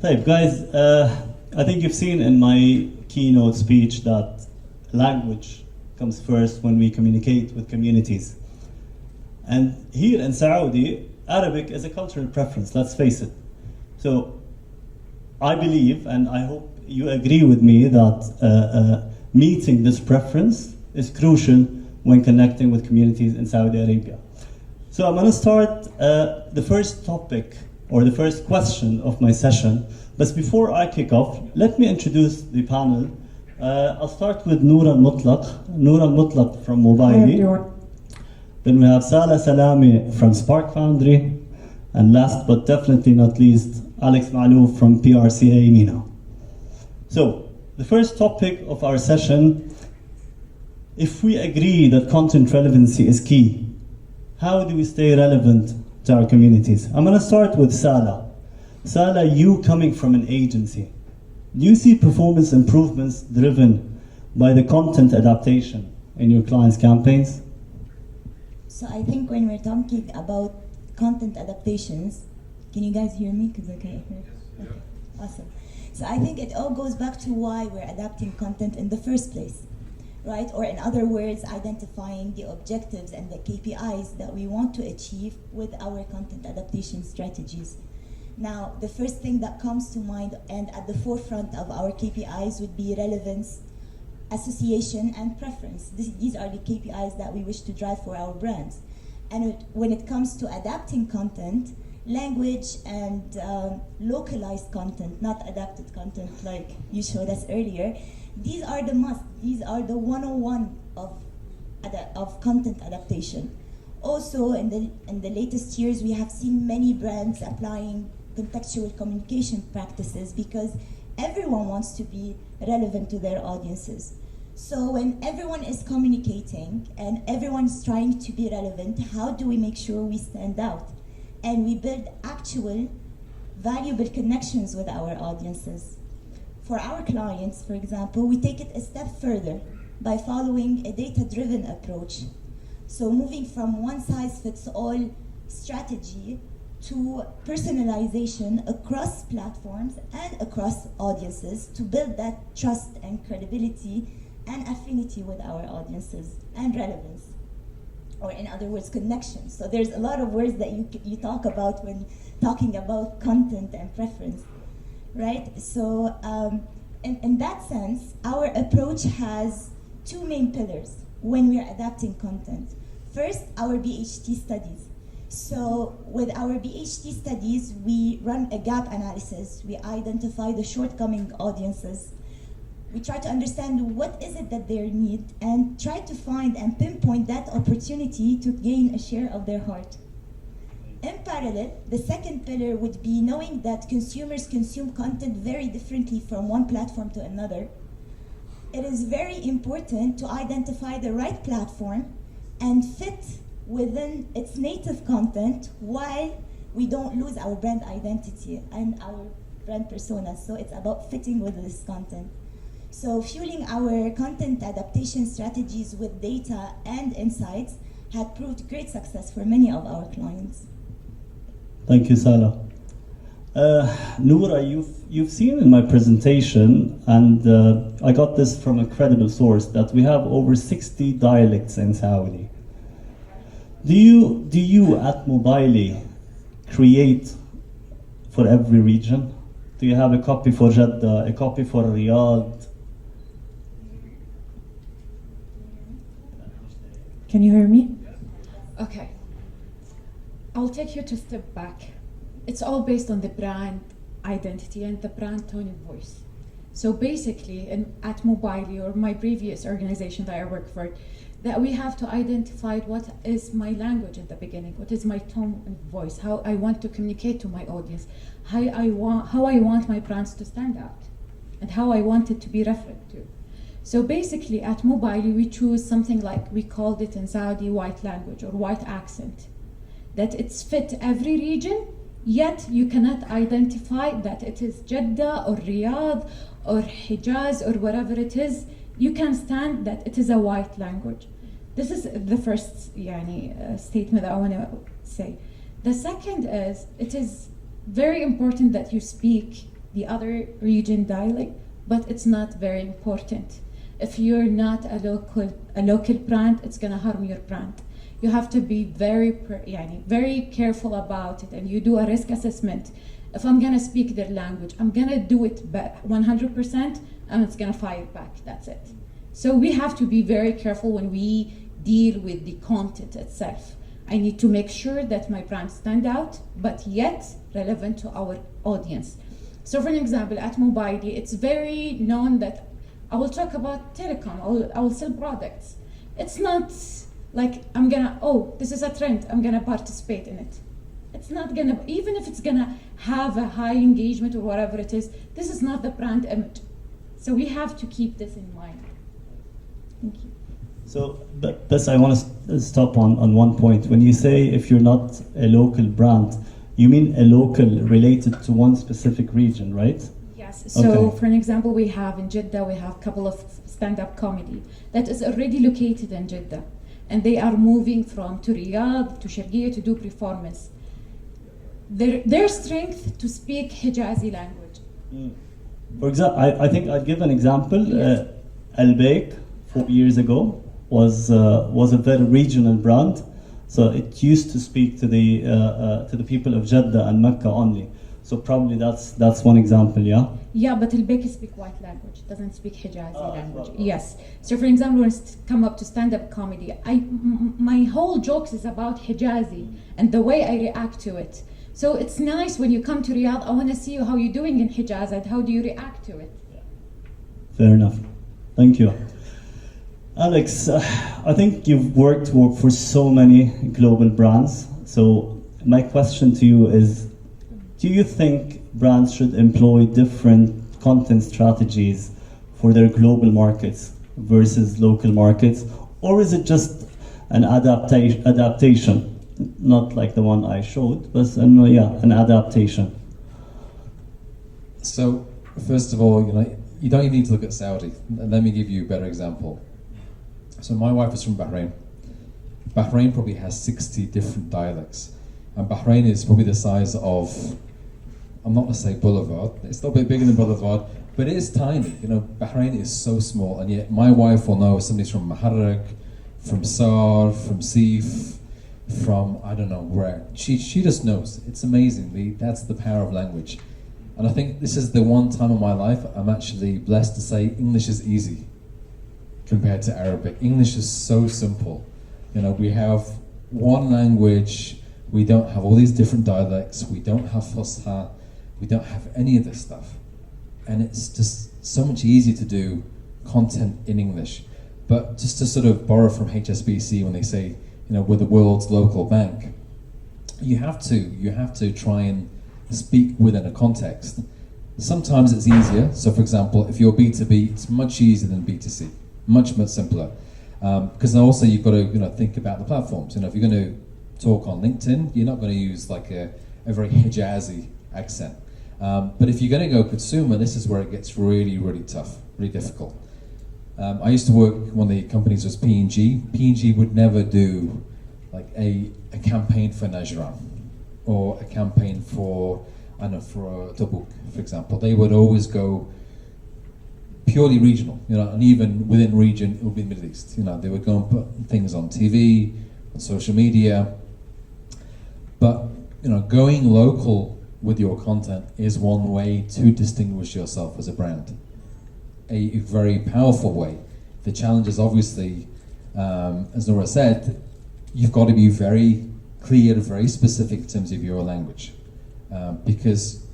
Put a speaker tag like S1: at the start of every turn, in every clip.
S1: طيب guys, I think you've seen in my keynote speech that language comes first when we communicate with communities. And here in Saudi, Arabic is a cultural preference, let's face it. So I believe, and I hope you agree with me, that meeting this preference is crucial when connecting with communities in Saudi Arabia. So I'm going to start the first topic, or the first question of my session. But before I kick off, let me introduce the panel. I'll start with Noor Al-Mutlaq. Noor Al-Mutlaq from Mobile. Then we have Salah Salami from Spark Foundry. And last but definitely not least, Alex Malouf from PRCA MENA. So, the first topic of our session, if we agree that content relevancy is key, how do we stay relevant to our communities? I'm going to start with Salah. Salah, you coming from an agency, do you see performance improvements driven by the content adaptation in your clients' campaigns?
S2: So I think when we're talking about content adaptations, can you guys hear me? Because I can't hear. Okay, awesome. So I think it all goes back to why we're adapting content in the first place, right? Or in other words, identifying the objectives and the KPIs that we want to achieve with our content adaptation strategies. Now, the first thing that comes to mind and at the forefront of our KPIs would be relevance, association, and preference. These are the KPIs that we wish to drive for our brands. And when it comes to adapting content, language and localized content, not adapted content like you showed us earlier, these are the must. These are the 101 of content adaptation. Also, in the latest years, we have seen many brands applying contextual communication practices because everyone wants to be relevant to their audiences. So when everyone is communicating and everyone is trying to be relevant, how do we make sure we stand out? And we build actual valuable connections with our audiences. For our clients, for example, we take it a step further by following a data-driven approach. So moving from one-size-fits-all strategy to personalization across platforms and across audiences to build that trust and credibility and affinity with our audiences and relevance. Or in other words, connection. So there's a lot of words that you talk about when talking about content and preference, right? So in that sense, our approach has two main pillars when we're adapting content. First, our BHT studies. So with our BHT studies, we run a gap analysis. We identify the shortcoming audiences. We try to understand what is it that they need and try to find and pinpoint that opportunity to gain a share of their heart. In parallel, the second pillar would be knowing that consumers consume content very differently from one platform to another. It is very important to identify the right platform and fit within its native content while we don't lose our brand identity and our brand persona. So it's about fitting with this content. So fueling our content adaptation strategies with data and insights had proved great success for many of our clients.
S1: Thank you, Salah. Noura, you've seen in my presentation, and I got this from a credible source, that we have over 60 dialects in Saudi. Do you at Mobile create for every region? Do you have a copy for Jeddah, a copy for Riyadh?
S3: Can you hear me? Okay. I'll take you to step back. It's all based on the brand identity and the brand tone of voice. So basically, at Mobile or my previous organization that I work for, that we have to identify what is my language at the beginning, what is my tone of voice, how I want to communicate to my audience, how I want my brands to stand out, and how I want it to be referred to. So basically at Mobile, we choose something like, we called it in Saudi white language or white accent, that it's fit every region, yet you cannot identify that it is Jeddah or Riyadh or Hijaz or whatever it is. You can stand that it is a white language. This is the first statement that I want to say. The second is, it is very important that you speak the other region dialect, but it's not very important. If you're not a local brand, it's gonna harm your brand. You have to be very careful about it, and you do a risk assessment. If I'm gonna speak their language, I'm gonna do it 100%, and it's gonna fire back. That's it. So we have to be very careful when we deal with the content itself. I need to make sure that my brand stand out, but yet relevant to our audience. So for an example, at Mobile, it's very known that I will talk about telecom, I will sell products. It's not like I'm gonna, oh, this is a trend, I'm gonna participate in it. It's not gonna, even if it's gonna have a high engagement or whatever it is, this is not the brand image. So we have to keep this in mind. Thank you.
S1: So, but I want to stop on one point. When you say if you're not a local brand, you mean a local related to one specific region, right?
S3: Yes. So, for an example, we have in Jeddah, we have a couple of stand-up comedy that is already located in Jeddah, and they are moving to Riyadh, to Sharqiya to do performance. Their strength to speak Hijazi language.
S1: For example, I think I'd give an example.
S3: Yes.
S1: Al-Baik 4 years ago was a very regional brand, so it used to speak to the people of Jeddah and Mecca only. So probably that's one example, yeah.
S3: Yeah, but Al-Baik speak white language, doesn't speak Hijazi language. Yes. So for example, when it's come up to stand-up comedy, my whole jokes is about Hijazi and the way I react to it. So it's nice when you come to Riyadh. I want to see how you're doing in Hijaz and how do you react to it.
S1: Fair enough. Thank you. Alex, I think you've worked for so many global brands. So my question to you is, do you think brands should employ different content strategies for their global markets versus local markets? Or is it just an adaptation? Not like the one I showed, but an adaptation.
S4: So, first of all, you don't even need to look at Saudi. Let me give you a better example. So my wife is from Bahrain. Bahrain probably has 60 different dialects. And Bahrain is probably the size of, I'm not going to say Boulevard, it's a little bit bigger than Boulevard, but it is tiny. Bahrain is so small, and yet my wife will know somebody's from Maharrak, from Sar, from Sif, from I don't know where. She just knows. It's amazing. That's the power of language. And I think this is the one time in my life I'm actually blessed to say English is easy compared to Arabic. English is so simple. We have one language, we don't have all these different dialects, we don't have Fusha, we don't have any of this stuff. And it's just so much easier to do content in English. But just to sort of borrow from HSBC when they say, we're the world's local bank, you have to try and speak within a context. Sometimes it's easier. So for example, if you're B2B, it's much easier than B2C. Much simpler, because also you've got to think about the platforms. If you're going to talk on LinkedIn, you're not going to use like a very Hijazi accent. But if you're going to go consumer, this is where it gets really, really tough, really difficult. I used to work, one of the companies was P&G. P&G would never do like a campaign for Najran or a campaign for Tabuk, for example. They would always go purely regional, and even within region, it would be the Middle East. They would go and put things on TV, on social media. But, going local with your content is one way to distinguish yourself as a brand. A very powerful way. The challenge is obviously, as Nora said, you've got to be very clear, very specific in terms of your language. Because,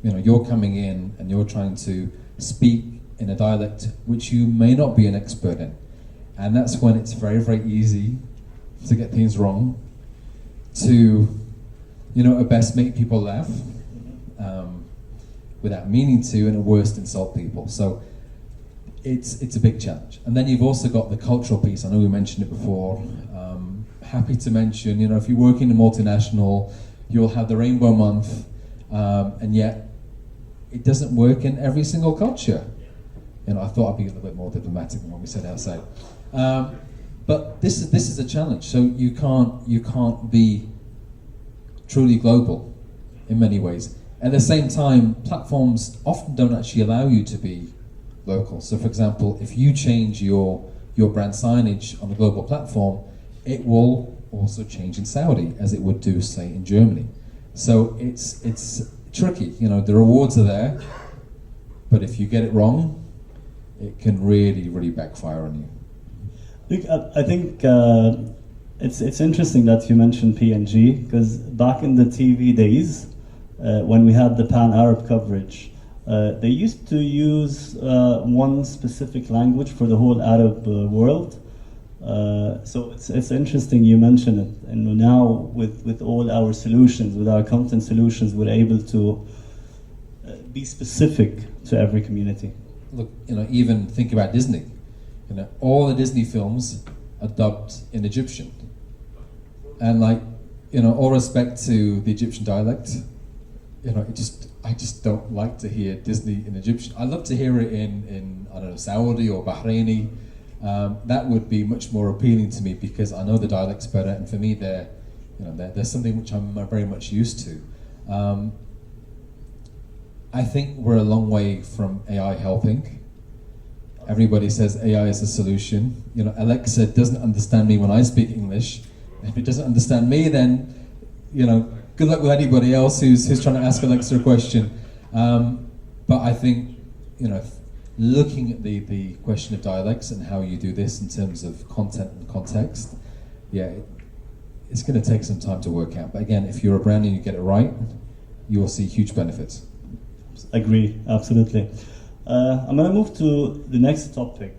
S4: you're coming in and you're trying to speak in a dialect which you may not be an expert in. And that's when it's very, very easy to get things wrong, to, at best make people laugh, without meaning to, and at worst insult people. So it's a big challenge. And then you've also got the cultural piece. I know we mentioned it before. Happy to mention, if you work in a multinational, you'll have the Rainbow Month, and yet it doesn't work in every single culture. I thought I'd be a little bit more diplomatic than what we said outside. But this is a challenge. So you can't be truly global in many ways, At the same time, platforms often don't actually allow you to be local. So, for example, if you change your brand signage on a global platform, it will also change in Saudi as it would do, say, in Germany. So it's tricky. You know, the rewards are there, but if you get it wrong, it can really, really backfire on you.
S1: Look, I think it's interesting that you mentioned PNG, because back in the TV days, when we had the pan-Arab coverage, they used to use one specific language for the whole Arab world. So it's interesting you mention it. And now with all our solutions, with our content solutions, we're able to be specific to every community.
S4: Look, you know, even think about Disney. You know, all the Disney films are dubbed in Egyptian. And like, you know, all respect to the Egyptian dialect, you know, I just don't like to hear Disney in Egyptian. I love to hear it in I don't know, Saudi or Bahraini. That would be much more appealing to me because I know the dialects better, and for me, they're something which I'm very much used to. I think we're a long way from AI helping. Everybody says AI is a solution. You know, Alexa doesn't understand me when I speak English. If it doesn't understand me, then, you know, good luck with anybody else who's trying to ask Alexa a question. But I think, you know, looking at the question of dialects and how you do this in terms of content and context, yeah, it's going to take some time to work out. But again, if you're a brand and you get it right, you will see huge benefits.
S1: Agree, absolutely. I'm going to move to the next topic,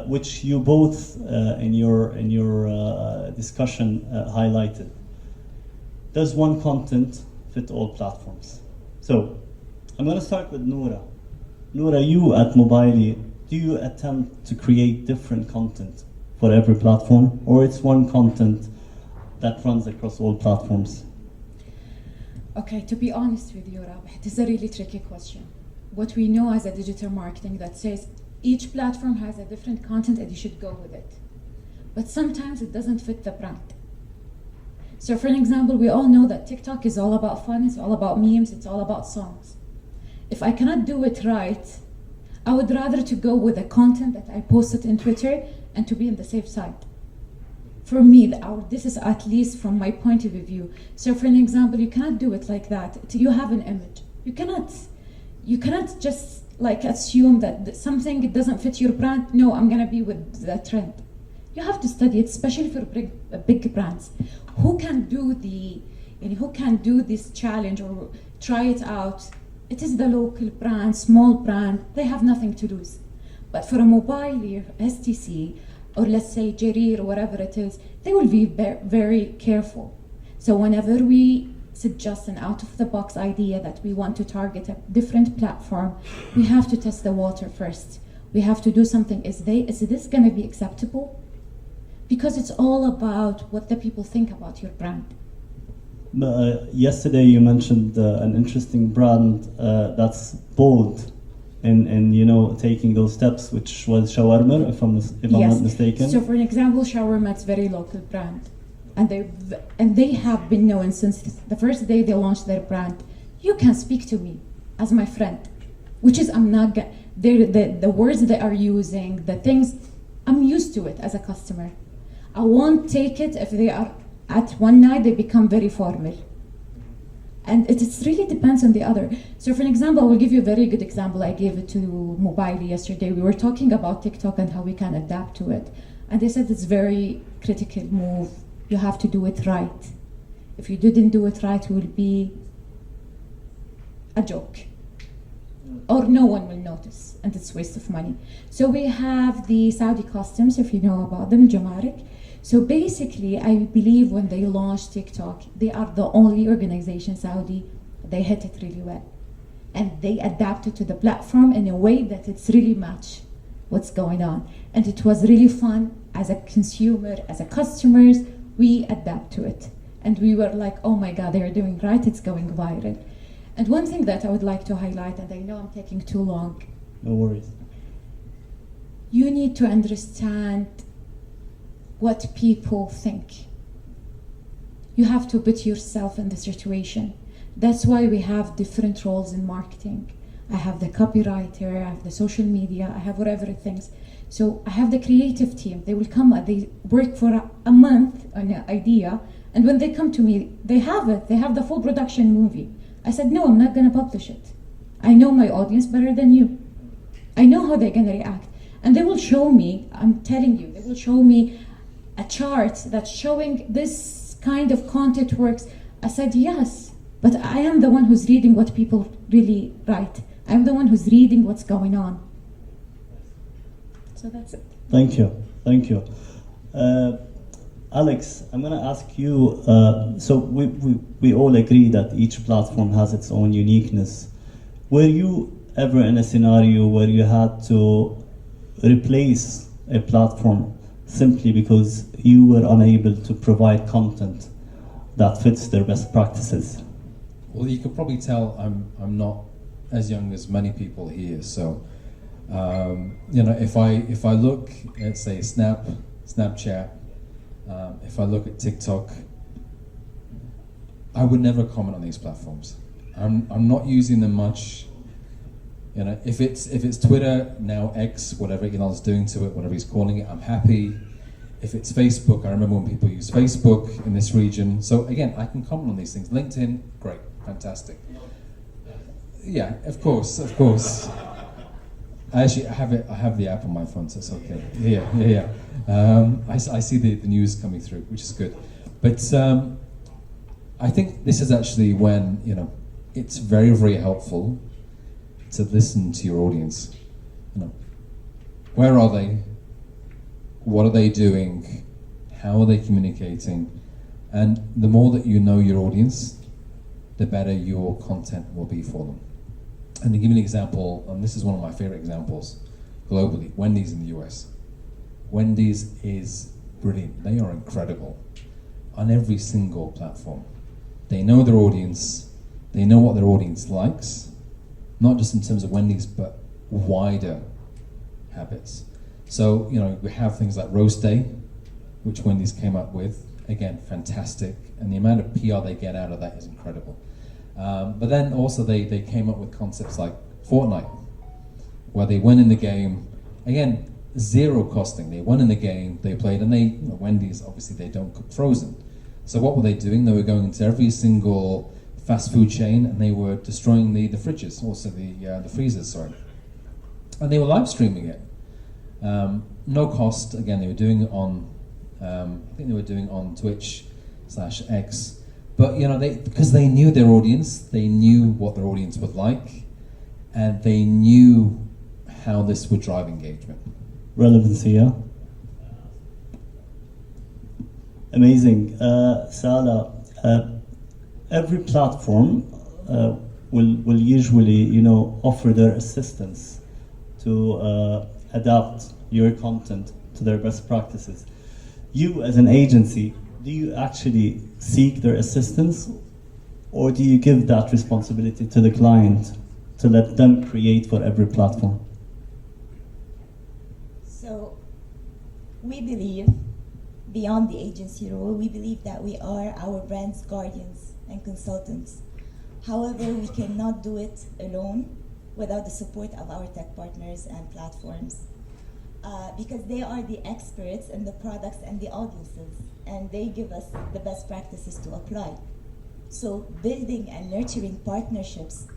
S1: which you both in your discussion highlighted. Does one content fit all platforms? So I'm going to start with Noura. Noura, you at Mobily, do you attempt to create different content for every platform, or it's one content that runs across all platforms?
S3: Okay, to be honest with you, Rabih, it is a really tricky question. What we know as a digital marketing that says each platform has a different content and you should go with it. But sometimes it doesn't fit the brand. So for an example, we all know that TikTok is all about fun, it's all about memes, it's all about songs. If I cannot do it right, I would rather to go with the content that I posted in Twitter and to be on the safe side. For me, this is at least from my point of view. So for an example, you cannot do it like that. You have an image. You cannot just like assume that something doesn't fit your brand. No, I'm gonna be with the trend. You have to study it, especially for big brands. Who can do this challenge or try it out? It is the local brand, small brand. They have nothing to lose. But for a mobile STC, or let's say Jarir or whatever it is, they will be very careful. So whenever we suggest an out-of-the-box idea that we want to target a different platform, we have to test the water first. We have to do something. Is this going to be acceptable? Because it's all about what the people think about your brand.
S1: Yesterday you mentioned an interesting brand that's bold in you know, taking those steps, which was Shawarma, if I'm not mistaken.
S3: So for an example, Shawarma is very local brand, and they have been known since the first day they launched their brand. You can speak to me as my friend, which is the words they are using, the things, I'm used to it as a customer. I won't take it if they are at one night they become very formal. And it really depends on the other. So for an example, I will give you a very good example. I gave it to Mobily yesterday. We were talking about TikTok and how we can adapt to it. And they said it's very critical move. You have to do it right. If you didn't do it right, it will be a joke. Or no one will notice, and it's a waste of money. So we have the Saudi customs, if you know about them, Jamarik. So basically, I believe when they launched TikTok, they are the only organization, Saudi, they hit it really well. And they adapted to the platform in a way that it's really match what's going on. And it was really fun as a consumer, as a customers, we adapt to it. And we were like, oh my God, they're doing right, it's going viral. And one thing that I would like to highlight, and I know I'm taking too long.
S1: No worries.
S3: You need to understand what people think. You have to put yourself in the situation. That's why we have different roles in marketing. I have the copywriter, I have the social media, I have whatever things. So I have the creative team. They will come, they work for a month on an idea, and when they come to me, they have it. They have the full production movie. I said, no, I'm not gonna publish it. I know my audience better than you. I know how they're gonna react. And they will show me, I'm telling you, they will show me a chart that's showing this kind of content works. I said, yes, but I am the one who's reading what people really write. I'm the one who's reading what's going on. So that's it.
S1: Thank you. Thank you. Alex, I'm going to ask you, so we all agree that each platform has its own uniqueness. Were you ever in a scenario where you had to replace a platform simply because you were unable to provide content that fits their best practices?
S4: Well, you can probably tell I'm not as young as many people here. So, you know, if I look at, say, Snapchat, if I look at TikTok, I would never comment on these platforms. I'm not using them much. You know, if it's Twitter, now X, whatever Elon's doing to it, whatever he's calling it, I'm happy. If it's Facebook, I remember when people use Facebook in this region. So again, I can comment on these things. LinkedIn, great, fantastic. Yeah, of course. I have the app on my phone, so it's okay. Yeah. I see the news coming through, which is good. But I think this is actually when, you know, it's very, very helpful to listen to your audience. You know, where are they? What are they doing? How are they communicating? And the more that you know your audience, the better your content will be for them. And to give you an example, and this is one of my favorite examples globally, Wendy's in the US. Wendy's is brilliant. They are incredible on every single platform. They know their audience. They know what their audience likes, not just in terms of Wendy's, but wider habits. So, you know, we have things like Roast Day, which Wendy's came up with. Again, fantastic. And the amount of PR they get out of that is incredible. But then also they came up with concepts like Fortnite, where they went in the game, again, zero costing. They went in the game, they played, and you know, Wendy's, obviously they don't cook frozen. So what were they doing? They were going into every single fast food chain and they were destroying the fridges, also the freezers, sorry. And they were live streaming it. No cost, again, they were doing it on, I think they were doing it on Twitch/X. But you know, because they knew their audience, they knew what their audience would like, and they knew how this would drive engagement. Relevancy, yeah.
S1: Amazing. Salah, every platform will usually, you know, offer their assistance to adapt your content to their best practices. You as an agency, do you actually seek their assistance, or do you give that responsibility to the client to let them create for every platform?
S2: So we believe, beyond the agency role, we believe that we are our brand's guardians and consultants. However, we cannot do it alone without the support of our tech partners and platforms. Because they are the experts in the products and the audiences, and they give us the best practices to apply. So building and nurturing partnerships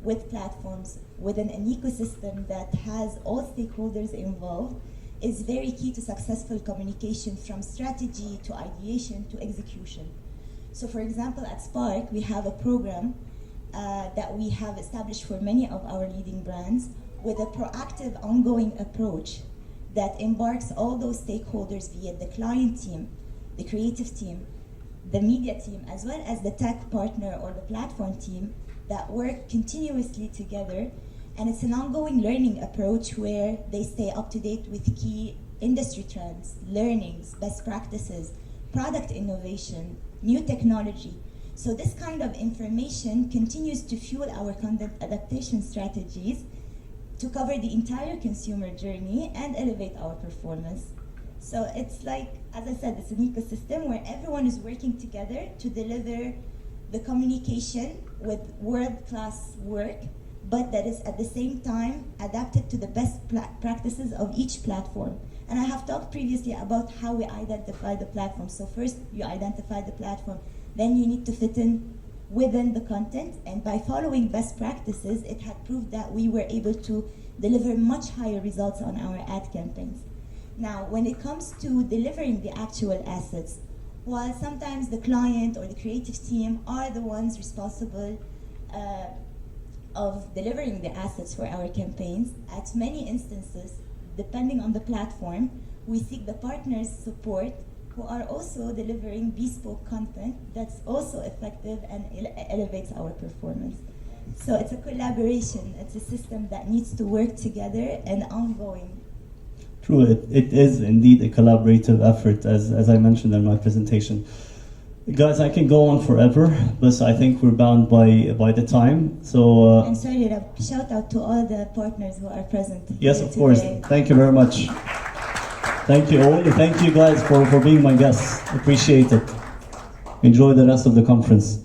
S2: with platforms within an ecosystem that has all stakeholders involved is very key to successful communication, from strategy to ideation to execution. So for example, at Spark, we have a program that we have established for many of our leading brands with a proactive, ongoing approach that embarks all those stakeholders, be it the client team, the creative team, the media team, as well as the tech partner or the platform team, that work continuously together. And it's an ongoing learning approach where they stay up to date with key industry trends, learnings, best practices, product innovation, new technology. So this kind of information continues to fuel our content adaptation strategies to cover the entire consumer journey and elevate our performance. So it's like, as I said, it's an ecosystem where everyone is working together to deliver the communication with world-class work, but that is at the same time adapted to the best practices of each platform. And I have talked previously about how we identify the platform. So first you identify the platform, then you need to fit in within the content, and by following best practices, it had proved that we were able to deliver much higher results on our ad campaigns. Now, when it comes to delivering the actual assets, while sometimes the client or the creative team are the ones responsible of delivering the assets for our campaigns, at many instances, depending on the platform, we seek the partners' support who are also delivering bespoke content that's also effective and elevates our performance. So it's a collaboration, it's a system that needs to work together and ongoing.
S1: True, it is indeed a collaborative effort, as I mentioned in my presentation. Guys, I can go on forever, but I think we're bound by the time. So.
S2: And sorry, shout out to all the partners who are present.
S1: Yes,
S2: here
S1: of course.
S2: today.
S1: Thank you very much. Thank you all. Thank you guys for being my guests. Appreciate it. Enjoy the rest of the conference.